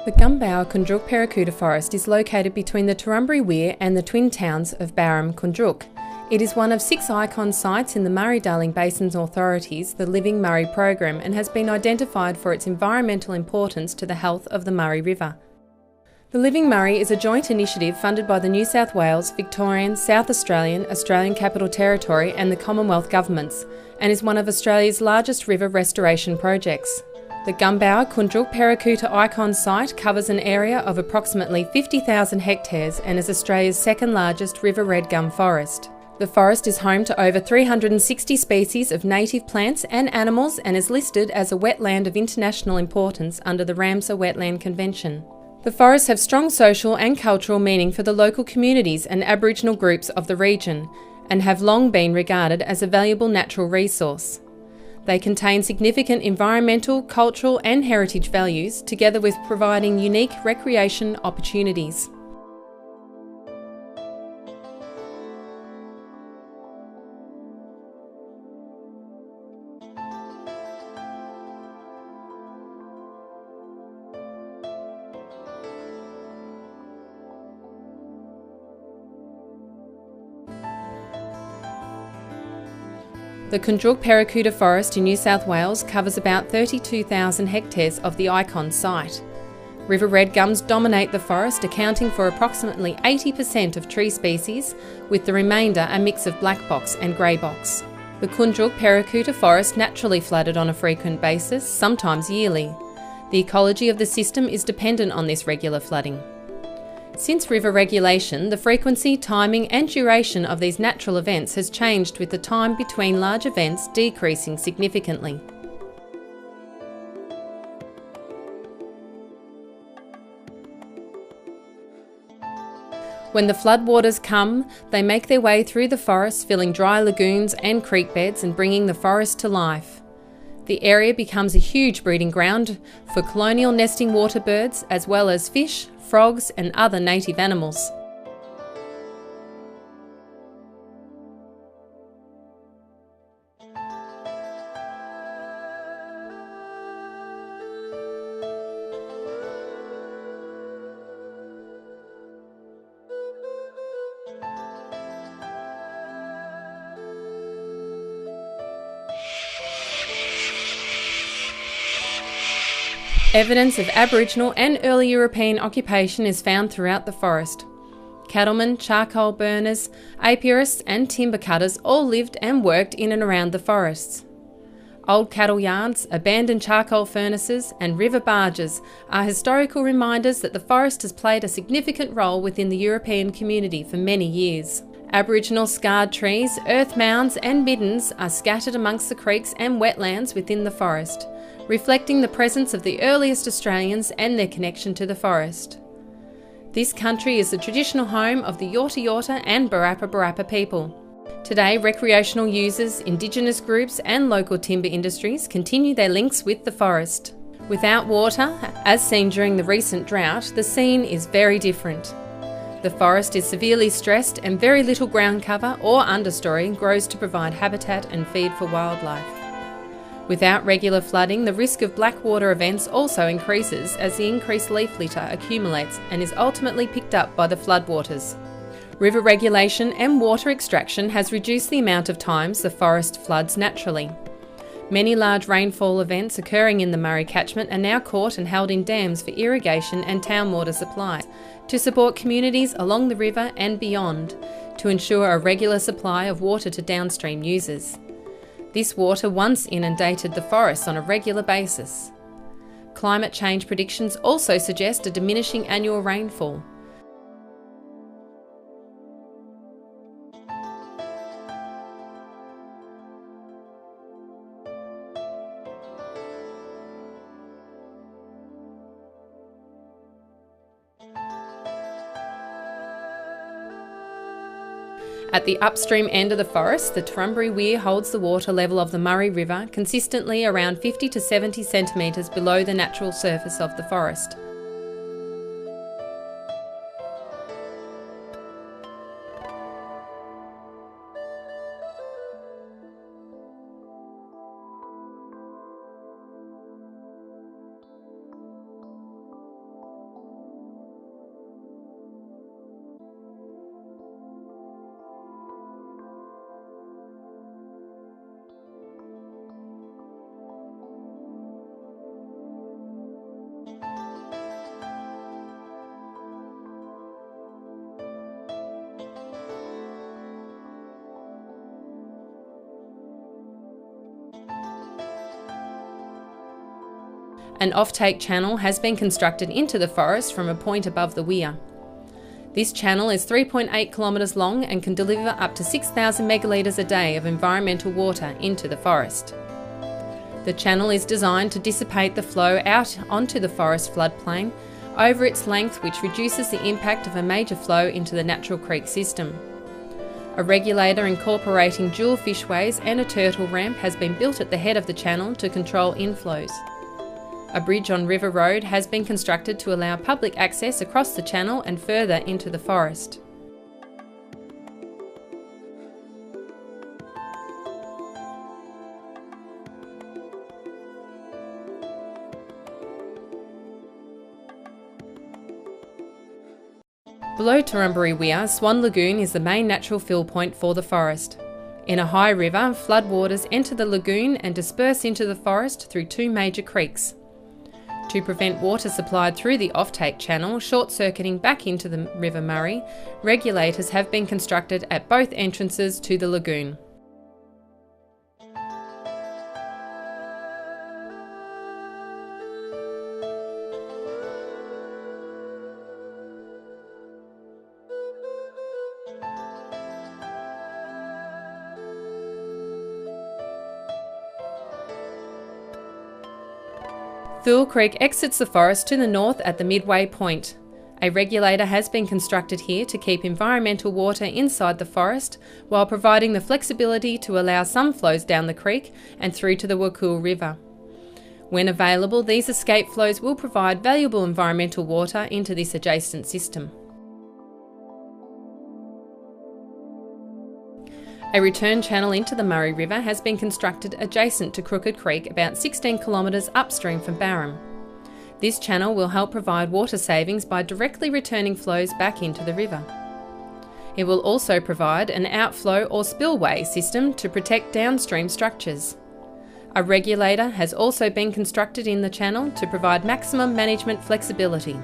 The Gunbower Koondrook Perricoota Forest is located between the Turrumbry Weir and the twin towns of Barham, Koondrook. It is one of 6 icon sites in the Murray-Darling Basin Authority's The Living Murray program and has been identified for its environmental importance to the health of the Murray River. The Living Murray is a joint initiative funded by the New South Wales, Victorian, South Australian, Australian Capital Territory and the Commonwealth governments, and is one of Australia's largest river restoration projects. The Gunbower Koondrook Perricoota Icon Site covers an area of approximately 50,000 hectares and is Australia's second largest river red gum forest. The forest is home to over 360 species of native plants and animals and is listed as a wetland of international importance under the Ramsar Wetland Convention. The forests have strong social and cultural meaning for the local communities and Aboriginal groups of the region and have long been regarded as a valuable natural resource. They contain significant environmental, cultural and heritage values, together with providing unique recreation opportunities. The Koondrook Perricoota Forest in New South Wales covers about 32,000 hectares of the icon site. River red gums dominate the forest, accounting for approximately 80% of tree species, with the remainder a mix of black box and grey box. The Koondrook Perricoota Forest naturally flooded on a frequent basis, sometimes yearly. The ecology of the system is dependent on this regular flooding. Since river regulation, the frequency, timing and duration of these natural events has changed, with the time between large events decreasing significantly. When the floodwaters come, they make their way through the forest, filling dry lagoons and creek beds and bringing the forest to life. The area becomes a huge breeding ground for colonial nesting water birds, as well as fish, frogs and other native animals. Evidence of Aboriginal and early European occupation is found throughout the forest. Cattlemen, charcoal burners, apiarists and timber cutters all lived and worked in and around the forests. Old cattle yards, abandoned charcoal furnaces and river barges are historical reminders that the forest has played a significant role within the European community for many years. Aboriginal scarred trees, earth mounds and middens are scattered amongst the creeks and wetlands within the forest, reflecting the presence of the earliest Australians and their connection to the forest. This country is the traditional home of the Yorta Yorta and Barappa Barappa people. Today, recreational users, Indigenous groups and local timber industries continue their links with the forest. Without water, as seen during the recent drought, the scene is very different. The forest is severely stressed and very little ground cover or understory grows to provide habitat and feed for wildlife. Without regular flooding, the risk of blackwater events also increases as the increased leaf litter accumulates and is ultimately picked up by the floodwaters. River regulation and water extraction has reduced the amount of times the forest floods naturally. Many large rainfall events occurring in the Murray catchment are now caught and held in dams for irrigation and town water supply to support communities along the river and beyond, to ensure a regular supply of water to downstream users. This water once inundated the forests on a regular basis. Climate change predictions also suggest a diminishing annual rainfall. At the upstream end of the forest, the Turrumbry Weir holds the water level of the Murray River consistently around 50 to 70 centimetres below the natural surface of the forest. An offtake channel has been constructed into the forest from a point above the weir. This channel is 3.8 kilometres long and can deliver up to 6,000 megalitres a day of environmental water into the forest. The channel is designed to dissipate the flow out onto the forest floodplain over its length, which reduces the impact of a major flow into the natural creek system. A regulator incorporating dual fishways and a turtle ramp has been built at the head of the channel to control inflows. A bridge on River Road has been constructed to allow public access across the channel and further into the forest. Below Turrumbary Weir, Swan Lagoon is the main natural fill point for the forest. In a high river, floodwaters enter the lagoon and disperse into the forest through two major creeks. To prevent water supplied through the offtake channel short-circuiting back into the River Murray, regulators have been constructed at both entrances to the lagoon. Thule Creek exits the forest to the north at the midway point. A regulator has been constructed here to keep environmental water inside the forest while providing the flexibility to allow some flows down the creek and through to the Wokool River. When available, these escape flows will provide valuable environmental water into this adjacent system. A return channel into the Murray River has been constructed adjacent to Crooked Creek about 16 kilometres upstream from Barham. This channel will help provide water savings by directly returning flows back into the river. It will also provide an outflow or spillway system to protect downstream structures. A regulator has also been constructed in the channel to provide maximum management flexibility.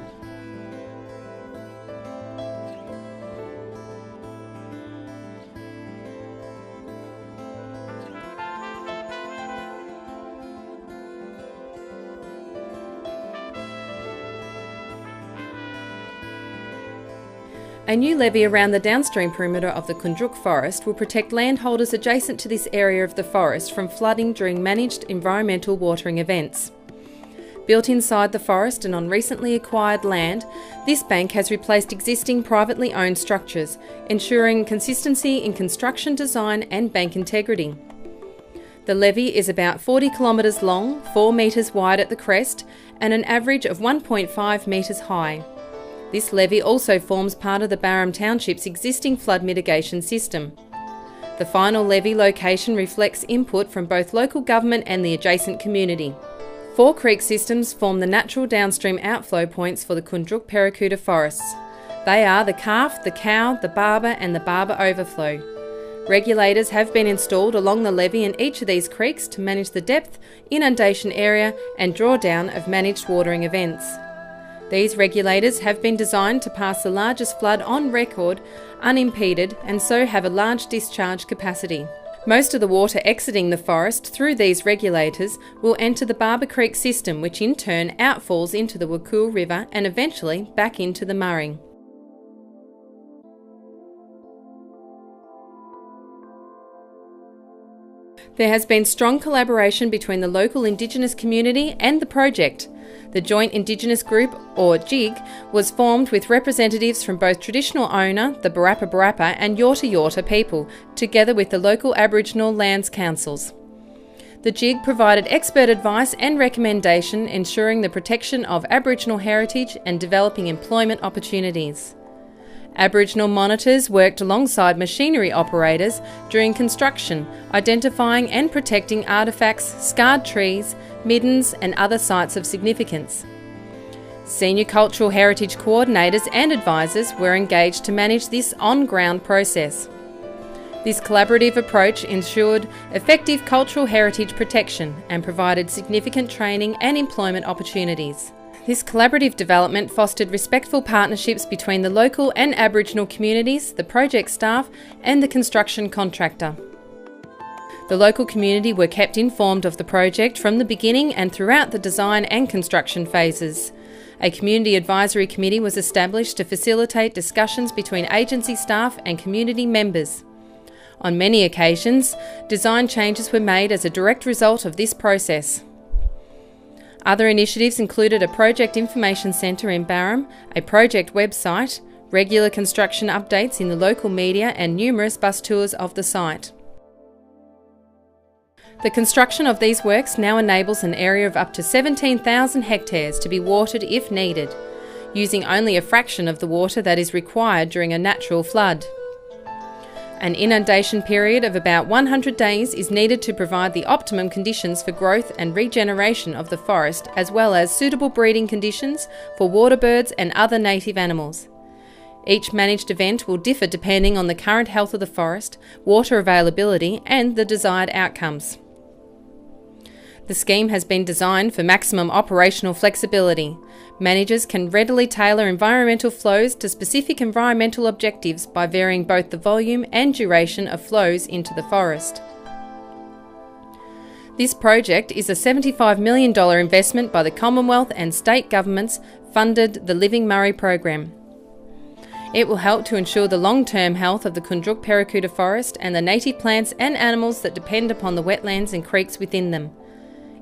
A new levee around the downstream perimeter of the Koondrook Forest will protect landholders adjacent to this area of the forest from flooding during managed environmental watering events. Built inside the forest and on recently acquired land, this bank has replaced existing privately owned structures, ensuring consistency in construction design and bank integrity. The levee is about 40 kilometres long, 4 metres wide at the crest, and an average of 1.5 metres high. This levee also forms part of the Barham Township's existing flood mitigation system. The final levee location reflects input from both local government and the adjacent community. 4 creek systems form the natural downstream outflow points for the Koondrook Perricoota Forests. They are the Calf, the Cow, the Barber and the Barber Overflow. Regulators have been installed along the levee in each of these creeks to manage the depth, inundation area and drawdown of managed watering events. These regulators have been designed to pass the largest flood on record unimpeded and so have a large discharge capacity. Most of the water exiting the forest through these regulators will enter the Barber Creek system, which in turn outfalls into the Wokool River and eventually back into the Murray. There has been strong collaboration between the local Indigenous community and the project. The Joint Indigenous Group, or JIG, was formed with representatives from both traditional owner, the Barappa Barappa and Yorta Yorta people, together with the local Aboriginal Lands Councils. The JIG provided expert advice and recommendation ensuring the protection of Aboriginal heritage and developing employment opportunities. Aboriginal monitors worked alongside machinery operators during construction, identifying and protecting artefacts, scarred trees, middens and other sites of significance. Senior cultural heritage coordinators and advisors were engaged to manage this on-ground process. This collaborative approach ensured effective cultural heritage protection and provided significant training and employment opportunities. This collaborative development fostered respectful partnerships between the local and Aboriginal communities, the project staff and the construction contractor. The local community were kept informed of the project from the beginning and throughout the design and construction phases. A community advisory committee was established to facilitate discussions between agency staff and community members. On many occasions, design changes were made as a direct result of this process. Other initiatives included a project information centre in Barham, a project website, regular construction updates in the local media and numerous bus tours of the site. The construction of these works now enables an area of up to 17,000 hectares to be watered if needed, using only a fraction of the water that is required during a natural flood. An inundation period of about 100 days is needed to provide the optimum conditions for growth and regeneration of the forest, as well as suitable breeding conditions for water birds and other native animals. Each managed event will differ depending on the current health of the forest, water availability and the desired outcomes. The scheme has been designed for maximum operational flexibility. Managers can readily tailor environmental flows to specific environmental objectives by varying both the volume and duration of flows into the forest. This project is a $75 million investment by the Commonwealth and state governments funded the Living Murray program. It will help to ensure the long-term health of the Koondrook Perricoota Forest and the native plants and animals that depend upon the wetlands and creeks within them.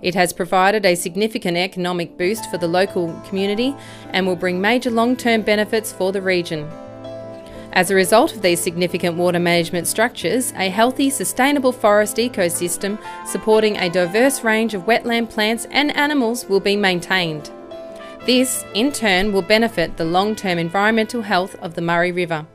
It has provided a significant economic boost for the local community and will bring major long-term benefits for the region. As a result of these significant water management structures, a healthy, sustainable forest ecosystem supporting a diverse range of wetland plants and animals will be maintained. This, in turn, will benefit the long-term environmental health of the Murray River.